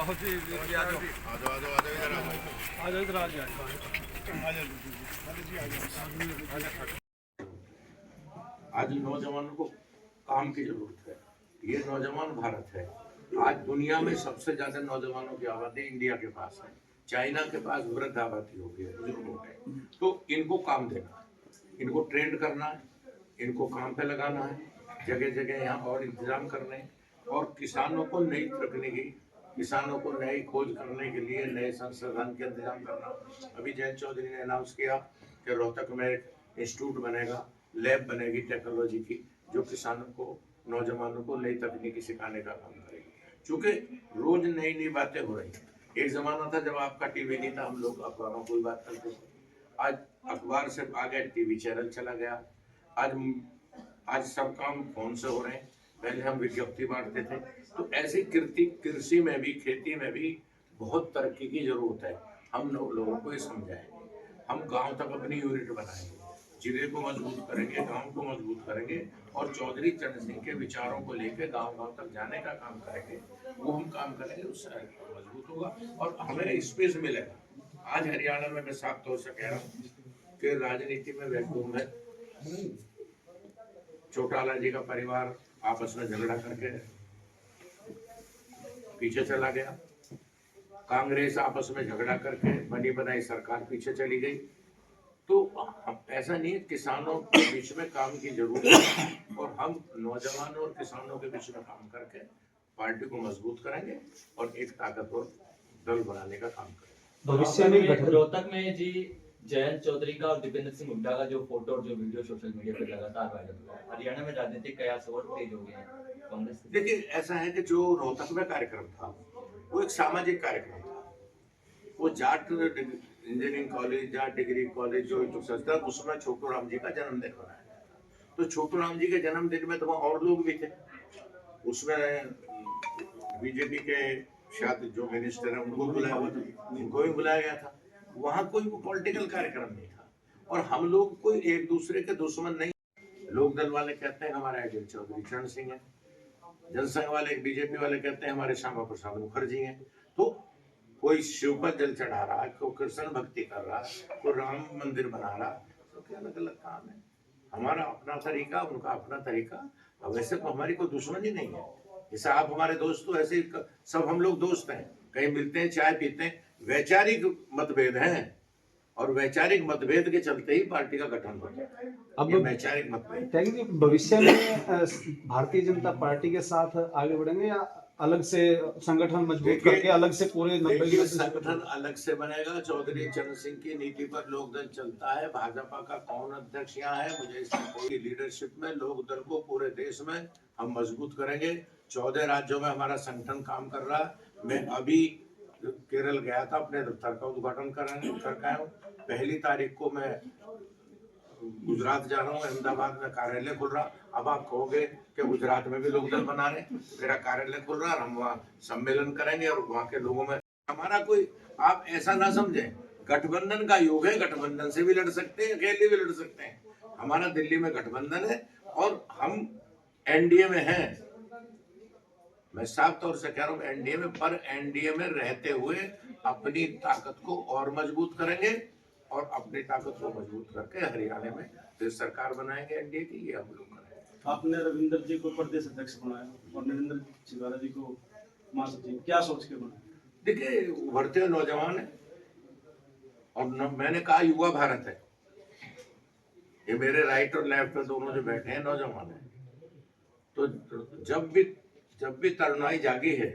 आज नौजवानों को काम की जरूरत है। ये नौजवान भारत है। आज दुनिया में सबसे ज्यादा नौजवानों की आबादी इंडिया के पास है। चाइना के पास वृद्ध आबादी हो गई है, बुजुर्ग हो गए। तो इनको काम देना है, इनको ट्रेंड करना है, इनको काम पे लगाना है, जगह जगह यहाँ और इंतजाम करने हैं। और किसानों को नई तकनीकी, किसानों को नई खोज करने के लिए नए संसाधन के इंतजाम करना। अभी जयंत चौधरी ने अनाउंस किया कि रोहतक में एक इंस्टीट्यूट बनेगा, लैब बनेगी टेक्नोलॉजी की, जो किसानों को, नौजवानों को नई तकनीकी सिखाने का काम करेगी। क्योंकि रोज नई नई बातें हो रही हैं। एक जमाना था जब आपका टीवी नहीं था, हम लोग अखबारों को ही बात करते थे। आज अखबार से आगे टीवी चैनल चला गया। आज सब काम फोन से हो रहे हैं। पहले हम विज्ञप्ति बांटते थे। तो ऐसी कृषि में भी, खेती में भी बहुत तरक्की की जरूरत है। हम लोगों को ये समझाएंगे। हम गांव तक अपनी यूनिट बनाएंगे, जिले को मजबूत करेंगे, गांव को मजबूत करेंगे और चौधरी चरण सिंह के विचारों को लेकर गांव गांव तक जाने का काम करेंगे। वो हम काम करेंगे, उससे मजबूत होगा और हमें स्पेस मिलेगा। आज हरियाणा में मैं साफ तौर से कह रहा हूँ कि राजनीति में वैक्यूम है। चौटाला जी का परिवार आपस में झगड़ा करके पीछे चला गया। कांग्रेस आपस में झगड़ा करके बनी बनाई सरकार पीछे चली गई। तो ऐसा नहीं है, किसानों के बीच में काम की जरूरत है और हम नौजवानों और किसानों के बीच में काम करके पार्टी को मजबूत करेंगे और एक ताकतवर दल बनाने का काम करेंगे। भविष्य में रोहतक में जी जयंत चौधरी का और दीपेंद्र सिंह हुड्डा का जो फोटो और जो वीडियो सोशल मीडिया पर लगातार वायरल हुआ है, हरियाणा में राजनीतिक कयास और तेज हो गए हैं कांग्रेस। देखिए, ऐसा है कि जो रोहतक में कार्यक्रम था वो एक सामाजिक कार्यक्रम था। वो Jat engineering college, Jat degree college जो संस्था, उसमें छोटू राम जी का जन्मदिन मनाया गया था। तो छोटू राम जी के जन्मदिन में तो वहाँ और लोग भी थे। उसमें बीजेपी के शायद जो मिनिस्टर है उनको बुलाया हुआ था, उनको भी बुलाया गया था। वहाँ कोई पॉलिटिकल कार्यक्रम नहीं था और हम लोग कोई एक दूसरे के दुश्मन नहीं। लोक दल वाले कहते हैं हमारे अजय चौधरी चरण सिंह है, जनसंघ वाले, बीजेपी वाले कहते हैं हमारे श्यामा प्रसाद मुखर्जी हैं। तो कोई शिव पर जल चढ़ा रहा है, कोई कृष्ण भक्ति कर रहा है, कोई राम मंदिर बना रहा है, तो क्या अलग अलग काम है। हमारा अपना तरीका, उनका अपना तरीका। वैसे तो हमारी कोई दुश्मनी नहीं है। जैसे आप हमारे दोस्त हो, ऐसे सब हम लोग दोस्त हैं, कहीं मिलते हैं, चाय पीते हैं। वैचारिक मतभेद हैं और वैचारिक मतभेद के चलते ही पार्टी का गठन होता है। अब वैचारिक मतभेद भविष्य में भारतीय जनता पार्टी के साथ आगे बढ़ेंगे या अलग से संगठन मजबूत करके अलग से पूरे संगठन अलग से बनेगा। चौधरी चरण सिंह की नीति पर लोकदल चलता है। भाजपा का कौन अध्यक्ष यहाँ है मुझे इसकी कोई लीडरशिप में लोकदल को पूरे देश में हम मजबूत करेंगे। 14 राज्यों में हमारा संगठन काम कर रहा है। मैं अभी केरल गया था, अपने दफ्तर का उद्घाटन करके आया हूँ। 1 तारीख को मैं गुजरात जा रहा हूँ, अहमदाबाद में कार्यालय खुल रहा। अब आप कहोगे कि गुजरात में भी लोकदल बना रहे, मेरा कार्यालय खुल रहा और हम वहाँ सम्मेलन करेंगे और वहाँ के लोगों में हमारा कोई, आप ऐसा ना समझें, गठबंधन का योग है। गठबंधन से भी लड़ सकते हैं, अकेले भी लड़ सकते हैं। हमारा दिल्ली में गठबंधन है और हम एनडीए में हैं। मैं साफ तौर से कह रहा हूँ एनडीए में, पर एनडीए में रहते हुए अपनी ताकत को और मजबूत करेंगे और अपनी ताकत को मजबूत करके हरियाणा में फिर सरकार बनाएंगे एनडीए की। ये हम लोग करेंगे। आपने रविंद्र जी को प्रदेश अध्यक्ष बनाया और नरेंद्र चिवारा जी को महासचिव, क्या सोच के बनाया? देखिए, उभरते हुए नौजवान है और मैंने कहा युवा भारत है। ये मेरे राइट और लेफ्ट पे दोनों जो बैठे हैं नौजवान है। तो जब भी तरुणाई जागी है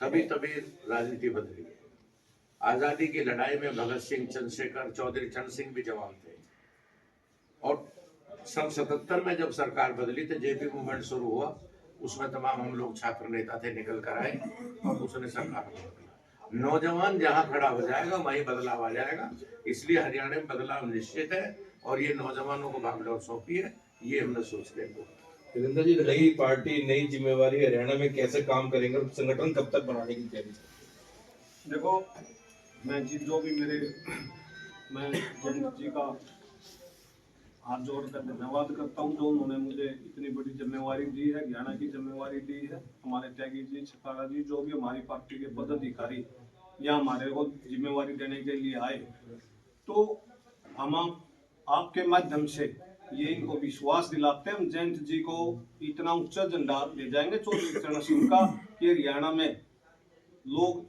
तभी राजनीति बदली है। आजादी की लड़ाई में भगत सिंह, चंद्रशेखर, चौधरी चरण सिंह भी जवान थे और सन 77 में जब सरकार बदली तो जेपी मूवमेंट शुरू हुआ। उसमें तमाम हम लोग छात्र नेता थे, निकल कर आए और उसने सरकार बदला। नौजवान जहां खड़ा हो जाएगा वहीं बदलाव आ जाएगा। इसलिए हरियाणा में बदलाव निश्चित है और ये नौजवानों को भागदौड़ सौंपी है। ये हमने सोच के वीरेंद्र जी, नई पार्टी, नई जिम्मेवारी, हरियाणा में कैसे काम करेंगे और संगठन कब तक बनाने की तैयारी? देखो, मैं जो भी मैं जयंत जी का हाथ जोड़कर धन्यवाद करता हूँ जो उन्होंने मुझे इतनी बड़ी जिम्मेवारी दी है, हरियाणा की जिम्मेवारी दी है। हमारे त्यागी जी, छकारा जी, जो भी हमारी पार्टी के पदाधिकारी यहाँ हमारे को जिम्मेवारी देने के लिए आए, तो हम आपके माध्यम से ये इनको विश्वास दिलाते हैं, हम जयंत जी को इतना ऊंचा झंडा ले जाएंगे चौधरी चरण सिंह का कि हरियाणा में लोग,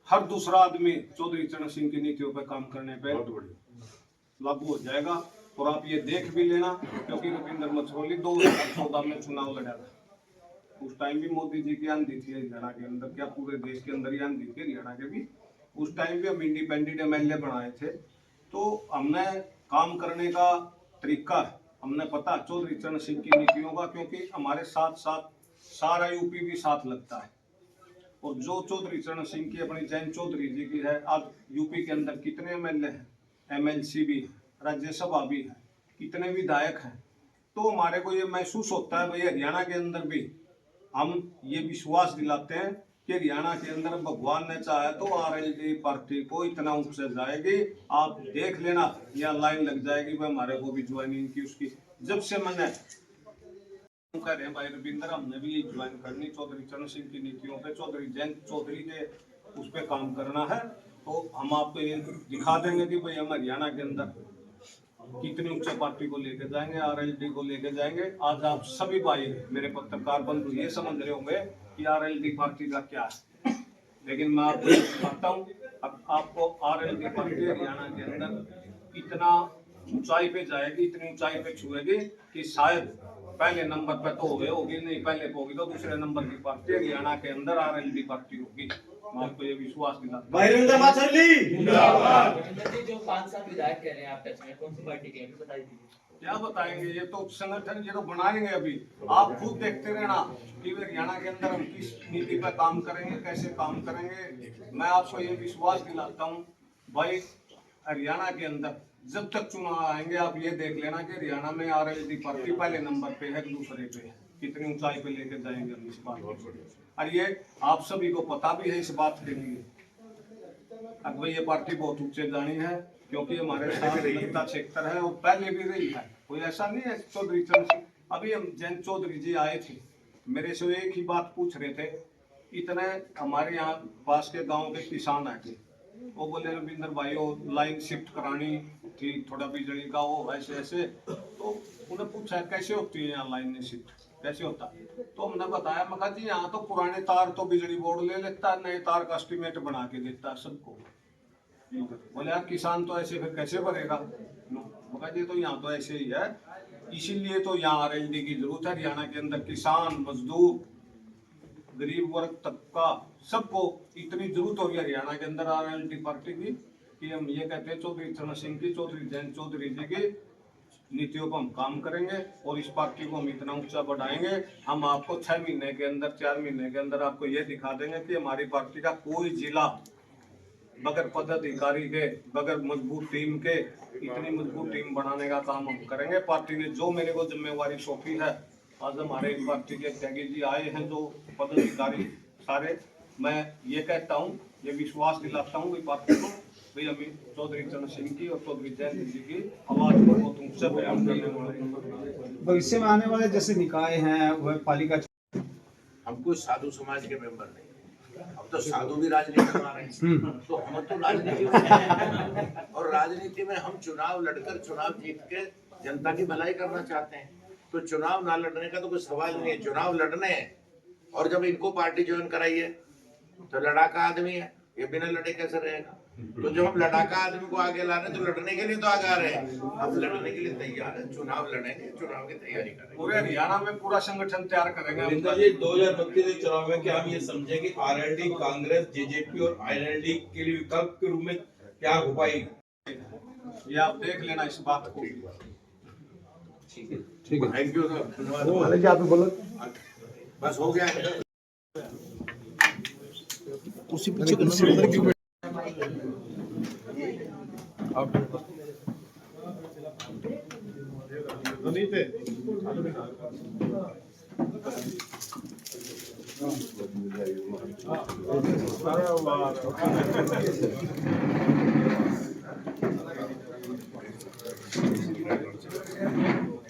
हर दूसरा आदमी चौधरी चरण सिंह की नीतियों पर काम करने पे लागू हो जाएगा। और आप ये देख भी लेना, क्योंकि रविंद्र मछरोली 2014 में चुनाव लड़ा था, उस टाइम भी मोदी जी की आंधी थी हरियाणा के अंदर, क्या पूरे देश के अंदर ही आंधी थी, हरियाणा के भी उस टाइम भी हम इंडिपेंडेंट एमएलए बनाए थे। तो हमने काम करने का तरीका हमने पता चौधरी चरण सिंह की नीतियों का, क्योंकि हमारे साथ साथ सारा यूपी भी साथ लगता है। और जो चौधरी चरण सिंह की अपनी जयंत चौधरी जी की है, आज यूपी के अंदर कितने एमएलए हैं, एमएलसी भी, राज्यसभा भी है, कितने विधायक हैं, तो हमारे को ये महसूस होता है भाई हरियाणा के अंदर भी हम ये विश्वास दिलाते हैं कि हरियाणा के अंदर भगवान ने चाहे तो आरएलडी पार्टी को इतना ऊंचा जाएगी, आप देख लेना, या लाइन लग जाएगी भाई हमारे को भी ज्वाइनिंग की उसकी। जब से मैंने कह रहे हैं भाई रविंद्र, हमने भी ज्वाइन करनी चौधरी चरण सिंह की नीतियों पे, चौधरी जयंत चौधरी के उस पर काम करना है, तो हम आपको ये दिखा देंगे कि भाई हम हरियाणा के अंदर कितनी ऊंचा पार्टी को लेके जाएंगे, आरएलडी को लेके जाएंगे। आज आप सभी भाई मेरे पत्रकार बंधु ये समझ रहे होंगे कि आरएलडी पार्टी का क्या है, लेकिन मैं आपको बताता हूँ, अब आपको आरएलडी पार्टी हरियाणा के अंदर इतना ऊंचाई पे जाएगी, इतनी ऊंचाई पे छुएगी कि शायद पहले नंबर पे तो होगी नहीं, पहले पे होगी तो दूसरे नंबर की पार्टी हरियाणा के अंदर आरएलडी पार्टी होगी। मैं आपको ये विश्वास दिलाता हूं। रविंद्र जी, जो 5 साल विधायक कह रहे हैं आप टच में, कौन सी पार्टी के हैं बता दीजिए। क्या बताएंगे, ये तो संगठन ये तो बनाएंगे अभी, आप खुद देखते रहना कि हरियाणा के अंदर हम किस नीति पर काम करेंगे, कैसे काम करेंगे। मैं आपको ये विश्वास दिलाता हूँ भाई, हरियाणा के अंदर जब तक चुनाव आएंगे आप ये देख लेना कि हरियाणा में आरएलडी पार्टी पहले नंबर पे है, दूसरे पे है, कितनी ऊंचाई पे लेके जाएंगे हम इस बात को। और ये आप सभी को पता भी है इस बात के लिए, अब भाई ये पार्टी बहुत ऊंचे जानी है, क्योंकि हमारे साथ जनता क्षेत्र है और पहले भी रही है, कोई ऐसा नहीं है। चौधरी चरण सिंह, अभी हम जयंत चौधरी जी आए थे, मेरे से एक ही बात पूछ रहे थे, इतने हमारे यहाँ पास के गांव के किसान आए थे, वो बोले रविंद्र भाई वो लाइन शिफ्ट करानी थी, थोड़ा बिजली का वो ऐसे ऐसे, तो उन्हें पूछा कैसे होती है यहाँ लाइन शिफ्ट, कैसे होता है, तो हमने बताया, मैं कहा जी यहाँ तो पुराने तार तो बिजली बोर्ड ले लेता है, नए तार का एस्टीमेट बना के देता है सबको। बोले यार किसान तो ऐसे फिर कैसे भरेगा, मैं कहा जी तो यहाँ तो ऐसे ही है, इसीलिए तो यहाँ आरएलडी की जरूरत है। हरियाणा के अंदर किसान, मजदूर, गरीब वर्ग तबका सबको इतनी जरूरत होगी हरियाणा के अंदर आरएलडी पार्टी की, कि हम ये कहते हैं चौधरी चरण सिंह की, चौधरी जयंत चौधरी जी की नीतियों पर हम काम करेंगे और इस पार्टी को हम इतना ऊंचा बढ़ाएंगे। हम आपको 6 महीने के अंदर, 4 महीने के अंदर आपको ये दिखा देंगे कि हमारी पार्टी का कोई जिला बगैर पदाधिकारी के, बगैर मजबूत टीम के, इतनी मजबूत टीम बनाने का काम हम करेंगे। पार्टी ने जो मेरे को जिम्मेवारी सौंपी है, आज हमारे पार्टी के त्यागी जी आए हैं जो पदाधिकारी सारे, मैं ये कहता हूँ, ये विश्वास दिलाता हूँ पार्टी को, भाई अभी चौधरी चरण सिंह की और चौधरी जयंत जी की आवाज को बहुत ऊंचा बयान करने वाले। भविष्य में आने वाले जैसे निकाय हैं, वह पालिका, हम कोई साधु समाज के मेंबर नहीं, अब तो साधु भी राजनीति में आ रहे हैं, तो हम तो राजनीति में हैं। और राजनीति में हम चुनाव लड़कर चुनाव जीत के जनता की भलाई करना चाहते हैं, तो चुनाव ना लड़ने का तो कोई सवाल नहीं है, चुनाव लड़ने हैं। और जब इनको पार्टी ज्वाइन कराई है तो लड़ाका आदमी है, ये बिना लड़े कैसे रहेगा, तो जब हम लड़ाका आदमी को आगे ला रहे हैं तो लड़ने के लिए तो आगे आ रहे हैं, हम लड़ने के लिए तैयार हैं, चुनाव लड़ेंगे, चुनाव की तैयारी करेंगे, पूरे हरियाणा में पूरा संगठन तैयार करेंगे। रविंद्र जी, 2032 के चुनाव में क्या हम ये समझे कि आरएलडी कांग्रेस, जेजेपी और आईएनएलडी के लिए विकल्प के रूप में क्या हो पाएगी, ये आप देख लेना इस बात को। ठीक है, थैंक यू सर, धन्यवाद। आप बोलो बस हो गया। उसी पीछे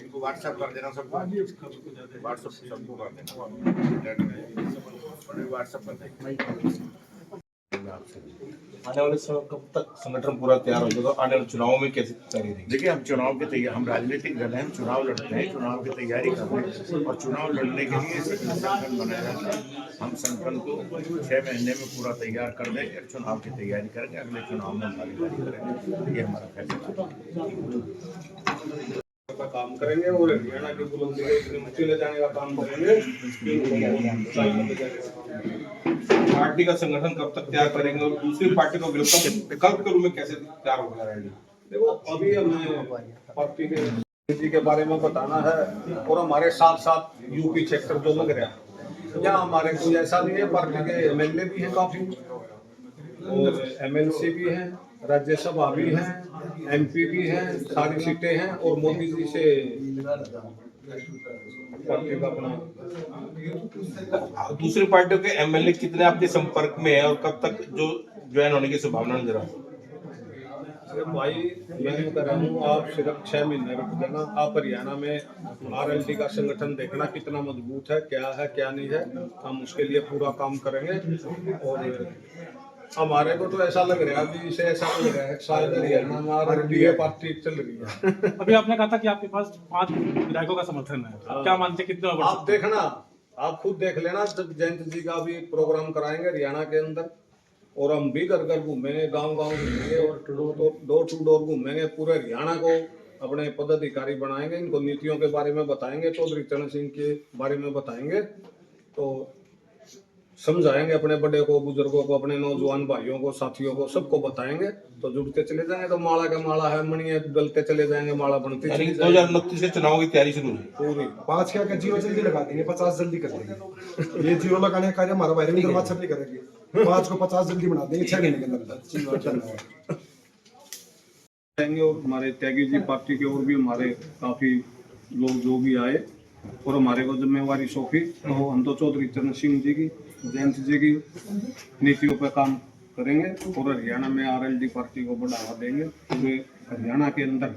इनको व्हाट्सएप कर देना सबको, व्हाट्सएप सबको कर देना, व्हाट्सएप कर देना। आने वाले समय कब तक संगठन पूरा तैयार हो जाएगा? आने वाले चुनाव में कैसे तैयारी रहेगी? देखिए, हम चुनाव की तैयारी, हम राजनीतिक दल हैं, हम चुनाव लड़ते हैं, चुनाव की तैयारी कर रहे हैं और चुनाव लड़ने के लिए संगठन बनाया जाता है। हम संगठन को 6 महीने में पूरा तैयार कर देंगे, चुनाव की तैयारी करेंगे, अगले चुनाव में भागीदारी करेंगे, ये हमारा फैसला है। का काम करेंगे और हरियाणा की बुलंदी को इतनी ऊंची ले जाने का काम करेंगे कि पार्टी का संगठन कब तक तैयार करेंगे और दूसरी पार्टी को विकल्प के रूप में कैसे तैयार होगा रहेगी? देखो, अभी हमें पार्टी के नीति के बारे में बताना है और हमारे साथ साथ यूपी सेक्टर जो लग रहा है, यहाँ हमारे कोई ऐसा नहीं है, पार्टी के एमएलए भी हैं काफी और एमएलसी भी हैं, राज्यसभा भी हैं, एमपी भी हैं, सारी सीटें हैं और मोदी जी से पार्टी का अपना। दूसरी पार्टियों के एमएलए कितने आपके संपर्क में है और कब तक जो ज्वाइन होने की संभावना नजर आती है? अरे भाई, मैं कह रहा हूँ, आप सिर्फ 6 महीने रुक जाना, आप हरियाणा में आरएलडी का संगठन देखना कितना मजबूत है, क्या नहीं है, हम उसके लिए पूरा काम करेंगे। और हमारे को तो ऐसा लग रहा है, अभी इसे ऐसा लग रहा है शायद हरियाणा में आरएलडी पार्टी चल रही है। अभी आपने कहा था कि आपके पास 5 विधायकों का समर्थन है, क्या मानते हैं कितना बढ़ आप सकता है? देखना, आप खुद देख लेना, जब जयंत जी का भी प्रोग्राम कराएंगे हरियाणा के अंदर और हम भी घर घर घूमेंगे, गांव गांव घूमेंगे और डोर टू डोर घूमेंगे, पूरे हरियाणा को अपने पदाधिकारी बनाएंगे, इनको नीतियों के बारे में बताएंगे, चौधरी चरण सिंह के बारे में बताएंगे, तो समझाएंगे अपने बड़े को, बुजुर्गों को, अपने नौजवान भाइयों को, साथियों को, सबको बताएंगे, तो जुड़ते चले जाएंगे। तो माला का माला है, मणियां डलते चले जाएंगे, माला बनती चली जाएगी। 2029 से चुनाव की तैयारी शुरू होगी। पूरी 5 क्या जीरो जल्दी लगा देंगे, 50 जल्दी कर देंगे। ये जीरो लगाने का कार्य हमारा वायरिंग दरबार सब नहीं करेंगे, 5 को 50 जल्दी बना देंगे 6 महीने के अंदर। और हमारे त्यागी जी पार्टी के और भी हमारे काफी लोग जो भी आए और हमारे को जिम्मेवारी सौंपी, तो हम तो चौधरी चरण सिंह जी की, जयंत जी की नीतियों पर काम करेंगे और हरियाणा में आरएलडी पार्टी को बढ़ावा देंगे। पूरे हरियाणा के अंदर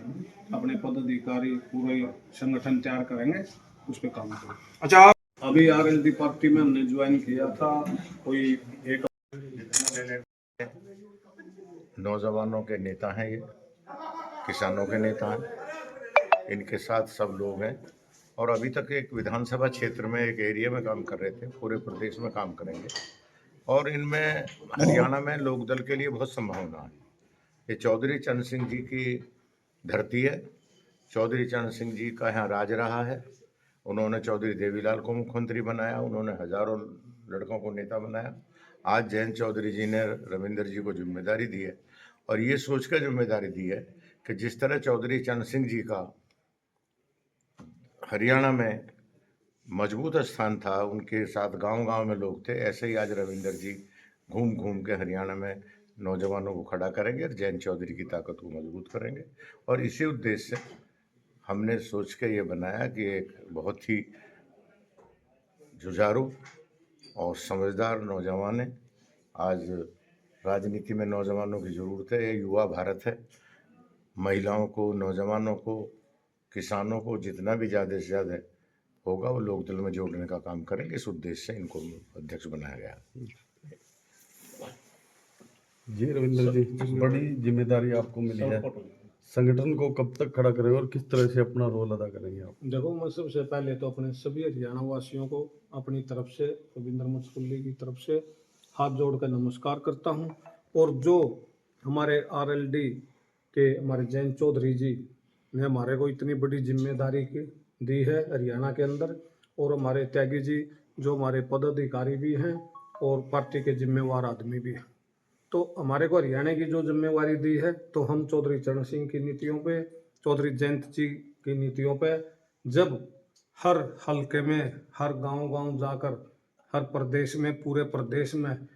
अपने पदाधिकारी पूरे संगठन तैयार करेंगे, उस पर काम करेंगे। अच्छा, अभी आरएलडी पार्टी में हमने ज्वाइन किया था, कोई एक नौजवानों के नेता हैं, ये किसानों के नेता हैं, इनके साथ सब लोग हैं और अभी तक एक विधानसभा क्षेत्र में, एक एरिया में काम कर रहे थे, पूरे प्रदेश में काम करेंगे और इनमें हरियाणा में लोकदल के लिए बहुत संभावना है। ये चौधरी चरण सिंह जी की धरती है, चौधरी चरण सिंह जी का यहाँ राज रहा है। उन्होंने चौधरी देवीलाल को मुख्यमंत्री बनाया, उन्होंने हजारों लड़कों को नेता बनाया। आज जयंत चौधरी जी ने रविंदर जी को जिम्मेदारी दी है और ये सोचकर जिम्मेदारी दी है कि जिस तरह चौधरी चरण सिंह जी का हरियाणा में मजबूत स्थान था, उनके साथ गांव-गांव में लोग थे, ऐसे ही आज रविंदर जी घूम घूम के हरियाणा में नौजवानों को खड़ा करेंगे और जयंत चौधरी की ताकत को मजबूत करेंगे। और इसी उद्देश्य से हमने सोच के ये बनाया कि एक बहुत ही जुझारू और समझदार नौजवान है। आज राजनीति में नौजवानों की ज़रूरत है, ये युवा भारत है। महिलाओं को, नौजवानों को, किसानों को जितना भी ज़्यादा से ज़्यादा होगा वो लोकदल में जोड़ने का काम करेंगे। इस उद्देश्य से इनको अध्यक्ष बनाया गया। जी रविंद्र जी, बड़ी जिम्मेदारी आपको मिली है, संगठन को कब तक खड़ा करेंगे और किस तरह से अपना रोल अदा करेंगे आप? देखो, मैं सबसे पहले तो अपने सभी हरियाणा वासियों को अपनी तरफ से, रविंद्र मचकुल्ली की तरफ से हाथ जोड़कर नमस्कार करता हूं। और जो हमारे आरएलडी के हमारे जयंत चौधरी जी ने हमारे को इतनी बड़ी जिम्मेदारी दी है हरियाणा के अंदर, और हमारे त्यागी जी जो हमारे पदाधिकारी भी हैं और पार्टी के जिम्मेवार आदमी भी हैं, तो हमारे को हरियाणा की जो जिम्मेवारी दी है, तो हम चौधरी चरण सिंह की नीतियों पे, चौधरी जयंत जी की नीतियों पे, जब हर हलके में, हर गांव-गांव जाकर, हर प्रदेश में, पूरे प्रदेश में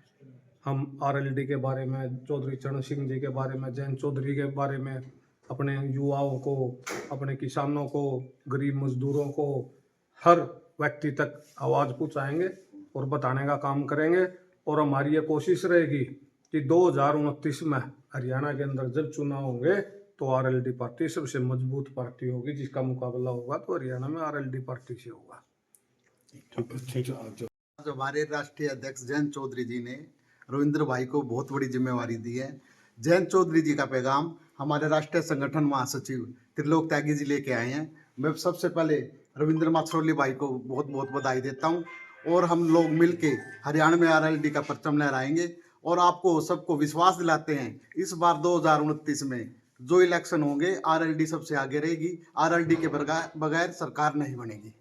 हम आरएलडी के बारे में, चौधरी चरण सिंह जी के बारे में, जयंत चौधरी के बारे में, अपने युवाओं को, अपने किसानों को, गरीब मजदूरों को, हर व्यक्ति तक आवाज़ पहुँचाएंगे और बताने का काम करेंगे। और हमारी ये कोशिश रहेगी कि 2029 में हरियाणा के अंदर जब चुनाव होंगे तो आरएलडी पार्टी सबसे मजबूत पार्टी होगी, जिसका मुकाबला होगा तो हरियाणा में आरएलडी पार्टी से होगा। आज हमारे राष्ट्रीय अध्यक्ष जयंत चौधरी जी ने रविंद्र भाई को बहुत बड़ी जिम्मेवारी दी है। जयंत चौधरी जी का पैगाम हमारे राष्ट्रीय संगठन महासचिव त्रिलोक त्यागी जी लेके आए हैं। मैं सबसे पहले रविंद्र माछरोली भाई को बहुत बहुत बधाई देता हूं और हम लोग मिलके हरियाणा में आरएलडी का परचम लहराएंगे और आपको सबको विश्वास दिलाते हैं इस बार 2029 में जो इलेक्शन होंगे आरएलडी सबसे आगे रहेगी। आरएलडी के बगैर सरकार नहीं बनेगी।